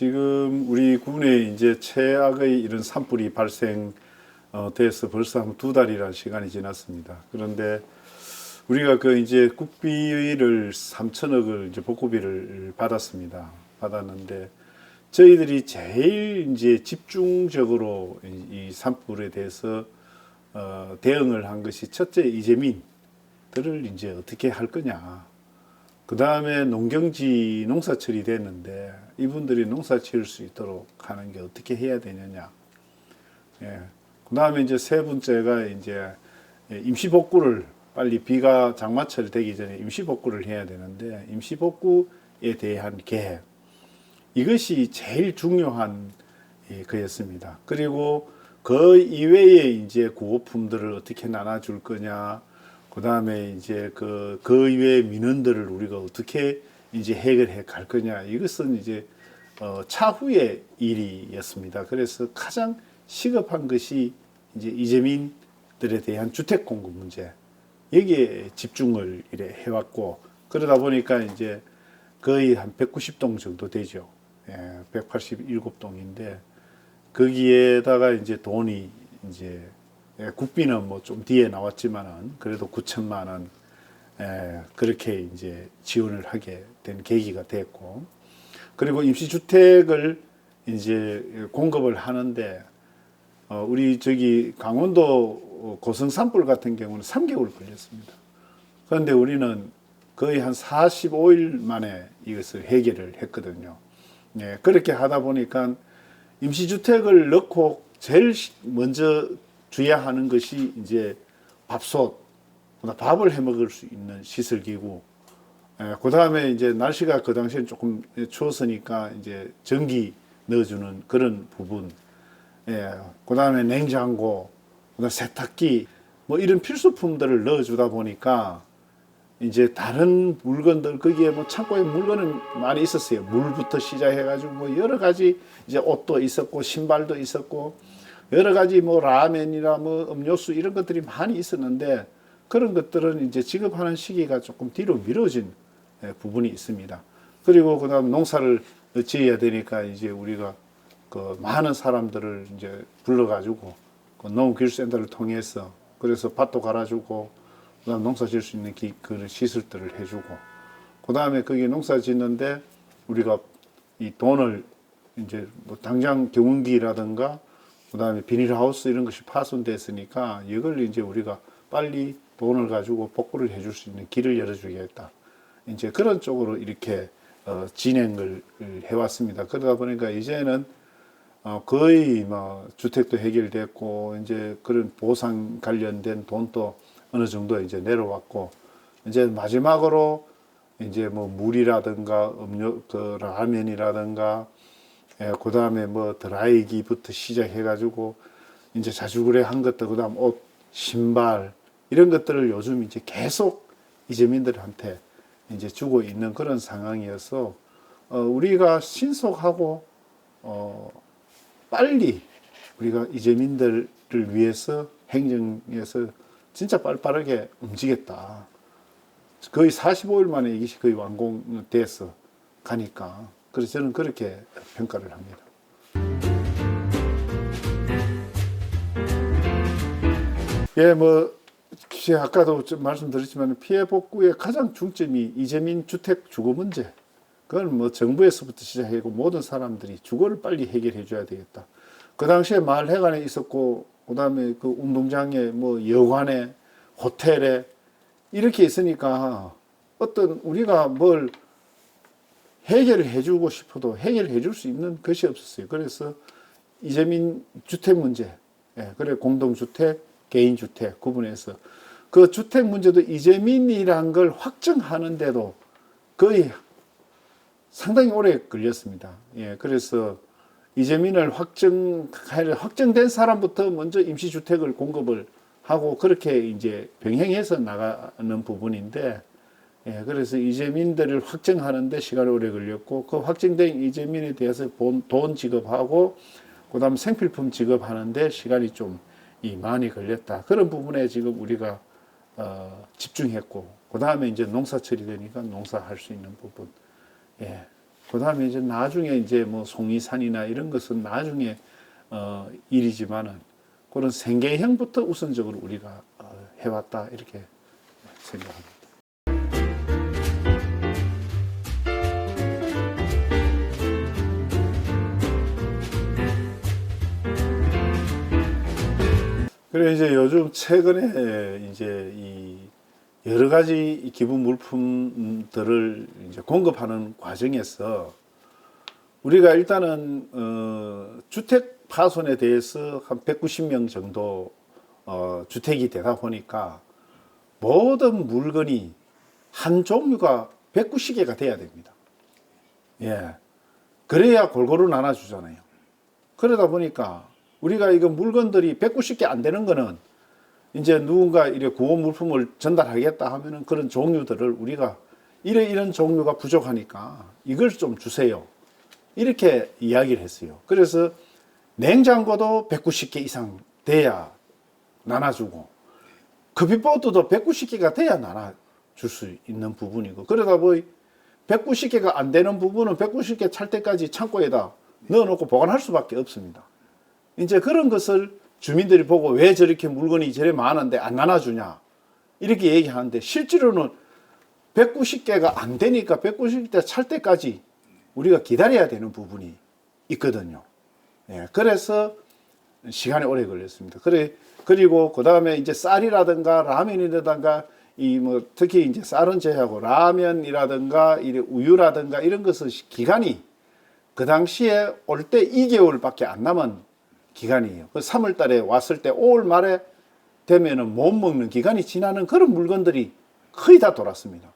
지금 우리 군에 이제 최악의 이런 산불이 발생돼서 벌써 한 2달이라는 시간이 지났습니다. 그런데 우리가 그 이제 국비를 3천억을 이제 복구비를 받았습니다. 받았는데 저희들이 제일 이제 집중적으로 이 산불에 대해서 대응을 한 것이 첫째 이재민들을 이제 어떻게 할 거냐. 그 다음에 농경지 농사철이 됐는데 이분들이 농사 지을 수 있도록 하는 게 어떻게 해야 되느냐. 예. 그 다음에 이제 세 번째가 이제 임시복구를 빨리 비가 장마철 되기 전에 임시복구를 해야 되는데 임시복구에 대한 계획. 이것이 제일 중요한 거였습니다. 그리고 그 이외에 이제 구호품들을 어떻게 나눠줄 거냐. 그 다음에 이제 그 이외의 민원들을 우리가 어떻게 이제 해결해 갈 거냐. 이것은 이제 차후의 일이었습니다. 그래서 가장 시급한 것이 이제 이재민들에 대한 주택 공급 문제. 여기에 집중을 이래 해왔고, 그러다 보니까 이제 거의 한 190동 정도 되죠. 187동인데, 거기에다가 이제 돈이 이제 국비는 뭐 좀 뒤에 나왔지만은 그래도 9천만 원 그렇게 이제 지원을 하게 된 계기가 됐고, 그리고 임시주택을 이제 공급을 하는데 우리 저기 강원도 고성 산불 같은 경우는 3개월 걸렸습니다. 그런데 우리는 거의 한 45일 만에 이것을 해결을 했거든요. 그렇게 하다 보니까 임시주택을 넣고 제일 먼저 주의해야 하는 것이 이제 밥솥, 밥을 해 먹을 수 있는 시설기구. 그 다음에 이제 날씨가 그 당시엔 조금 추웠으니까 이제 전기 넣어주는 그런 부분. 그 다음에 냉장고, 그다음에 세탁기, 뭐 이런 필수품들을 넣어주다 보니까 이제 다른 물건들, 거기에 뭐 창고에 물건은 많이 있었어요. 물부터 시작해가지고 뭐 여러 가지 이제 옷도 있었고 신발도 있었고 여러 가지 뭐 라면이나 뭐 음료수 이런 것들이 많이 있었는데 그런 것들은 이제 지급하는 시기가 조금 뒤로 미뤄진 부분이 있습니다. 그리고 그다음 농사를 지어야 되니까 이제 우리가 그 많은 사람들을 이제 불러가지고 그 농업기술센터를 통해서 그래서 밭도 갈아주고 그다음 농사 지을 수 있는 그런 시설들을 해주고 그다음에 거기 농사 짓는데 우리가 이 돈을 이제 뭐 당장 경운기라든가 그다음에 비닐하우스 이런 것이 파손됐으니까 이걸 이제 우리가 빨리 돈을 가지고 복구를 해줄 수 있는 길을 열어주겠다. 이제 그런 쪽으로 이렇게 진행을 해왔습니다. 그러다 보니까 이제는 거의 뭐 주택도 해결됐고 이제 그런 보상 관련된 돈도 어느 정도 이제 내려왔고 이제 마지막으로 이제 뭐 물이라든가 음료 그 라면이라든가 그 다음에 뭐 드라이기부터 시작해가지고 이제 자주그래 한 것들 그다음 옷 신발 이런 것들을 요즘 이제 계속 이재민들한테 이제 주고 있는 그런 상황이어서 우리가 신속하고 빨리 우리가 이재민들을 위해서 행정에서 진짜 빠르게 움직였다. 거의 45일 만에 이것이 거의 완공돼서 가니까 그래서 저는 그렇게 평가를 합니다. 뭐 아까도 좀 말씀드렸지만 피해 복구의 가장 중점이 이재민 주택 주거 문제. 그건 뭐 정부에서부터 시작하고 모든 사람들이 주거를 빨리 해결해 줘야 되겠다. 그 당시에 마을회관에 있었고 그다음에 그 운동장에 뭐 여관에 호텔에 이렇게 있으니까 어떤 우리가 뭘 해결을 해주고 싶어도 해결해 줄 수 있는 것이 없었어요. 그래서 이재민 주택 문제, 그래 공동주택, 개인주택 구분해서 그 주택 문제도 이재민이란 걸 확정하는데도 거의 상당히 오래 걸렸습니다. 그래서 이재민을 확정된 사람부터 먼저 임시주택을 공급을 하고 그렇게 이제 병행해서 나가는 부분인데, 그래서 이재민들을 확정하는데 시간이 오래 걸렸고, 그 확정된 이재민에 대해서 돈 지급하고, 그 다음 생필품 지급하는데 시간이 좀 많이 걸렸다. 그런 부분에 지금 우리가 집중했고, 그 다음에 이제 농사철이 되니까 농사할 수 있는 부분. 그 다음에 이제 나중에 이제 뭐 송이산이나 이런 것은 나중에 일이지만은 그런 생계형부터 우선적으로 우리가 해왔다 이렇게 생각합니다. 그래 이제 요즘 최근에 이제 이 여러 가지 기부 물품들을 이제 공급하는 과정에서 우리가 일단은 주택 파손에 대해서 한 190명 정도 주택이 되다 보니까 모든 물건이 한 종류가 190개가 돼야 됩니다. 예. 그래야 골고루 나눠주잖아요. 그러다 보니까 우리가 이거 물건들이 190개 안 되는 거는 이제 누군가 이래 구호 물품을 전달하겠다 하면은 그런 종류들을 우리가 이런 종류가 부족하니까 이걸 좀 주세요. 이렇게 이야기를 했어요. 그래서 냉장고도 190개 이상 돼야 나눠주고 커피포트도 190개가 돼야 나눠줄 수 있는 부분이고 그러다 보니 190개가 안 되는 부분은 190개 찰 때까지 창고에다 넣어놓고 보관할 수밖에 없습니다. 이제 그런 것을 주민들이 보고 왜 저렇게 물건이 저래 많은데 안 나눠주냐 이렇게 얘기하는데 실제로는 190개가 안 되니까 190개 찰 때까지 우리가 기다려야 되는 부분이 있거든요. 예, 그래서 시간이 오래 걸렸습니다. 그리고 그 다음에 이제 쌀이라든가 라면이라든가 이 뭐 특히 이제 쌀은 제하고 라면이라든가 우유라든가 이런 것은 기간이 그 당시에 올 때 2개월밖에 안 남은 기간이에요. 그 3월 달에 왔을 때 5월 말에 되면은 못 먹는 기간이 지나는 그런 물건들이 거의 다 돌았습니다.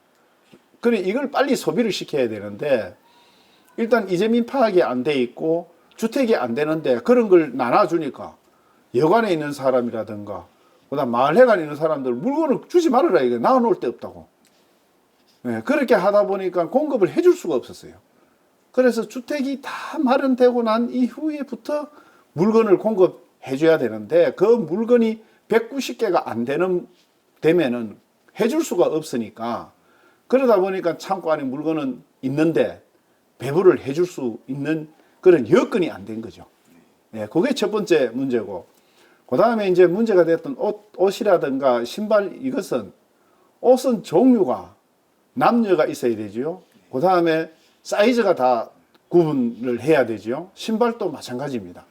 그래 이걸 빨리 소비를 시켜야 되는데 일단 이재민 파악이 안 돼 있고 주택이 안 되는데 그런 걸 나눠주니까 여관에 있는 사람이라든가 그다음 마을회관에 있는 사람들 물건을 주지 말아라 이거 나눠놓을 데 없다고. 네, 그렇게 하다 보니까 공급을 해줄 수가 없었어요. 그래서 주택이 다 마련되고 난 이후에부터 물건을 공급해 줘야 되는데 그 물건이 190개가 안 되면은 해줄 수가 없으니까 그러다 보니까 창고 안에 물건은 있는데 배부를 해줄 수 있는 그런 여건이 안 된 거죠. 예, 그게 첫 번째 문제고 그 다음에 이제 문제가 됐던 옷이라든가 신발 이것은 옷은 종류가 남녀가 있어야 되죠. 그 다음에 사이즈가 다 구분을 해야 되죠. 신발도 마찬가지입니다.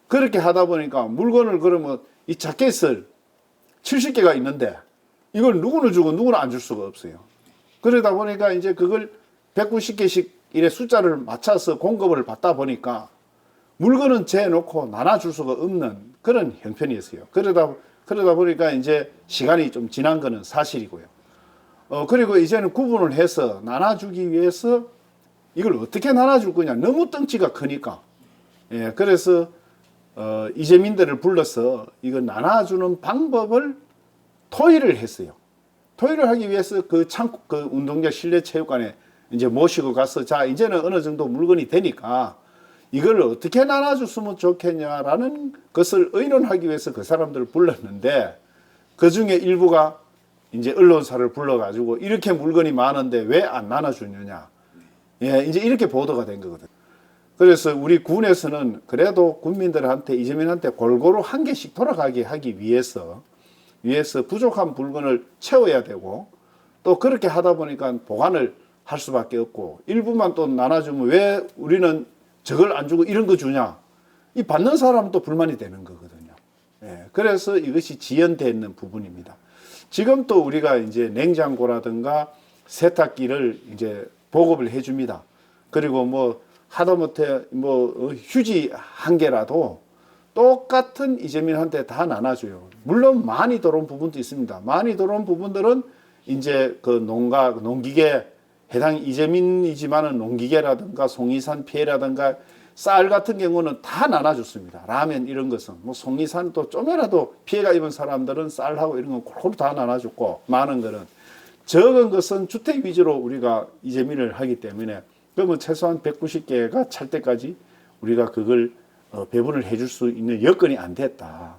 그렇게 하다 보니까 물건을 그러면 이 자켓을 70개가 있는데 이걸 누구는 주고 누구는 안 줄 수가 없어요. 그러다 보니까 이제 그걸 190개씩 이래 숫자를 맞춰서 공급을 받다 보니까 물건은 재놓고 나눠줄 수가 없는 그런 형편이었어요. 그러다 보니까 이제 시간이 좀 지난 거는 사실이고요. 그리고 이제는 구분을 해서 나눠주기 위해서 이걸 어떻게 나눠줄 거냐. 너무 덩치가 크니까. 예, 그래서 이재민들을 불러서 이거 나눠주는 방법을 토의를 했어요. 토의를 하기 위해서 그 운동장 실내 체육관에 이제 모시고 가서 자, 이제는 어느 정도 물건이 되니까 이걸 어떻게 나눠줬으면 좋겠냐라는 것을 의논하기 위해서 그 사람들을 불렀는데 그 중에 일부가 이제 언론사를 불러가지고 이렇게 물건이 많은데 왜 안 나눠주느냐. 예, 이제 이렇게 보도가 된 거거든요. 그래서 우리 군에서는 그래도 국민들한테 이재민한테 골고루 한 개씩 돌아가게 하기 위해서 부족한 물건을 채워야 되고 또 그렇게 하다 보니까 보관을 할 수밖에 없고 일부만 또 나눠주면 왜 우리는 저걸 안 주고 이런 거 주냐. 이 받는 사람은 또 불만이 되는 거거든요. 예, 그래서 이것이 지연되어 있는 부분입니다. 지금 또 우리가 이제 냉장고라든가 세탁기를 이제 보급을 해줍니다. 그리고 뭐 하다못해 뭐 휴지 한 개라도 똑같은 이재민한테 다 나눠줘요. 물론 많이 들어온 부분도 있습니다. 많이 들어온 부분들은 이제 그 농기계 해당 이재민이지만은 농기계라든가 송이산 피해라든가 쌀 같은 경우는 다 나눠줬습니다. 라면 이런 것은 뭐 송이산 또 좀이라도 피해가 입은 사람들은 쌀하고 이런 건 골고루 다 나눠줬고 많은 거는 적은 것은 주택 위주로 우리가 이재민을 하기 때문에 그러면 최소한 190개가 찰 때까지 우리가 그걸 배분을 해줄 수 있는 여건이 안 됐다.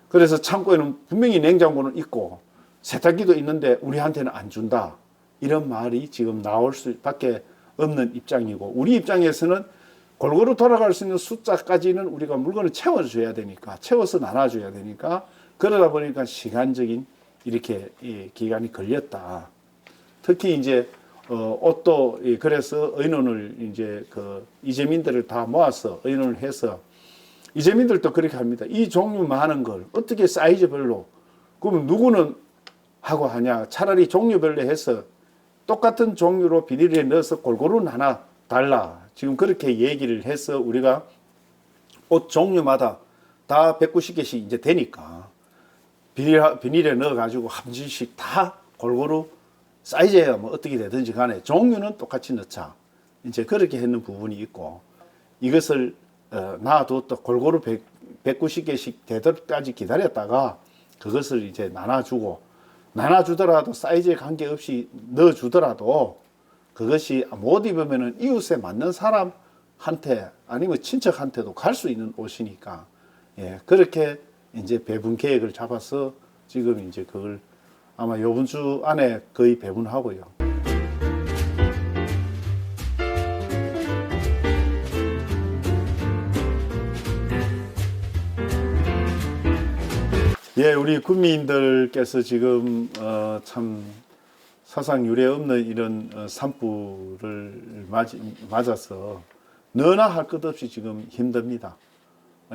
그래서 창고에는 분명히 냉장고는 있고 세탁기도 있는데 우리한테는 안 준다. 이런 말이 지금 나올 수밖에 없는 입장이고, 우리 입장에서는 골고루 돌아갈 수 있는 숫자까지는 우리가 물건을 채워줘야 되니까, 채워서 나눠줘야 되니까, 그러다 보니까 시간적인 이렇게 기간이 걸렸다. 특히 이제 옷도 그래서 의논을 이제 그 이재민들을 다 모아서 의논을 해서, 이재민들도 그렇게 합니다. 이 종류 많은 걸 어떻게 사이즈별로, 그러면 누구는 하고 하냐? 차라리 종류별로 해서 똑같은 종류로 비닐에 넣어서 골고루 나눠 달라. 지금 그렇게 얘기를 해서 우리가 옷 종류마다 다 190개씩 이제 되니까 비닐에 넣어가지고 한 줄씩 다 골고루 사이즈야 뭐 어떻게 되든지 간에 종류는 똑같이 넣자. 이제 그렇게 했는 부분이 있고, 이것을 놔두었다 골고루 190개씩 되도록까지 기다렸다가 그것을 이제 나눠주더라도 사이즈에 관계없이 넣어주더라도 그것이 못 입으면은 이웃에 맞는 사람한테 아니면 친척한테도 갈 수 있는 옷이니까, 예, 그렇게 이제 배분 계획을 잡아서 지금 이제 그걸 아마 이번 주 안에 거의 배분하고요. 예, 우리 국민들께서 지금 참 사상 유례 없는 이런 산불을 맞아서 너나 할 것 없이 지금 힘듭니다.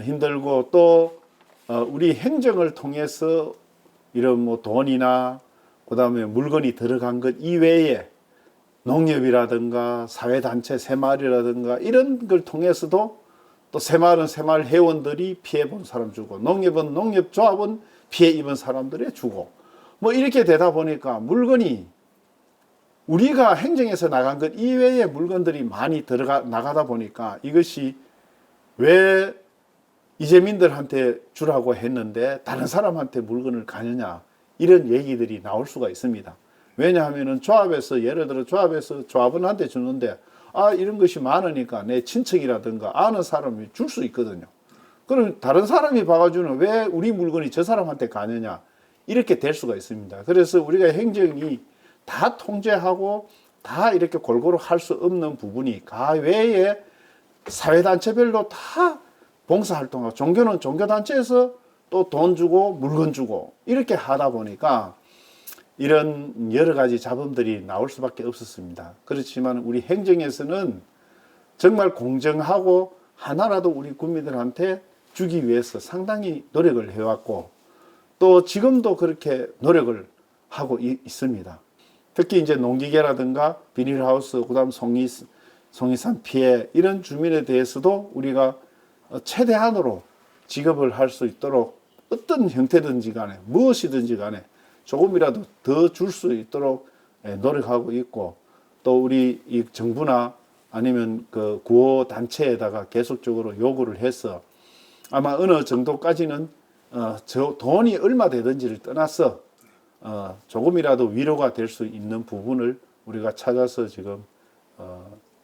힘들고 또 우리 행정을 통해서 이런 뭐 돈이나 그다음에 물건이 들어간 것 이외에 농협이라든가 사회단체 새마을이라든가 이런 걸 통해서도 또 새마을은 새마을 회원들이 피해 본 사람 주고, 농협은 농협조합은 피해 입은 사람들에 주고, 뭐 이렇게 되다 보니까 물건이 우리가 행정에서 나간 것 이외의 물건들이 많이 나가다 보니까 이것이 왜 이재민들한테 주라고 했는데 다른 사람한테 물건을 가느냐, 이런 얘기들이 나올 수가 있습니다. 왜냐하면은 조합에서, 예를 들어 조합원한테 주는데 이런 것이 많으니까 내 친척이라든가 아는 사람이 줄 수 있거든요. 그럼 다른 사람이 봐가지고는 왜 우리 물건이 저 사람한테 가느냐, 이렇게 될 수가 있습니다. 그래서 우리가 행정이 다 통제하고 다 이렇게 골고루 할 수 없는 부분이 가외에 사회단체별로 다 봉사활동하고, 종교는 종교단체에서 또 돈 주고 물건 주고 이렇게 하다 보니까 이런 여러 가지 잡음들이 나올 수밖에 없었습니다. 그렇지만 우리 행정에서는 정말 공정하고 하나라도 우리 국민들한테 주기 위해서 상당히 노력을 해왔고, 또 지금도 그렇게 노력을 하고 있습니다. 특히 이제 농기계라든가 비닐하우스, 그다음 송이산 피해 이런 주민에 대해서도 우리가 최대한으로 지급을 할 수 있도록 어떤 형태든지 간에 무엇이든지 간에 조금이라도 더 줄 수 있도록 노력하고 있고, 또 우리 이 정부나 아니면 그 구호 단체에다가 계속적으로 요구를 해서 아마 어느 정도까지는 저 돈이 얼마 되든지를 떠나서 조금이라도 위로가 될 수 있는 부분을 우리가 찾아서 지금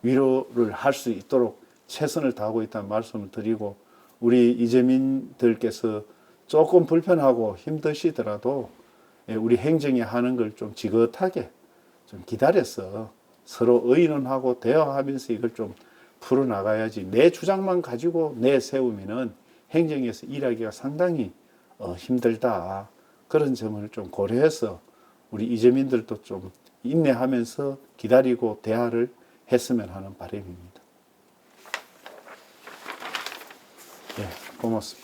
위로를 할 수 있도록 최선을 다하고 있다는 말씀을 드리고, 우리 이재민들께서 조금 불편하고 힘드시더라도 우리 행정이 하는 걸 좀 지긋하게 좀 기다려서 서로 의논하고 대화하면서 이걸 좀 풀어나가야지, 내 주장만 가지고 내세우면은 행정에서 일하기가 상당히 힘들다. 그런 점을 좀 고려해서 우리 이재민들도 좀 인내하면서 기다리고 대화를 했으면 하는 바람입니다. 예, 고맙습니다.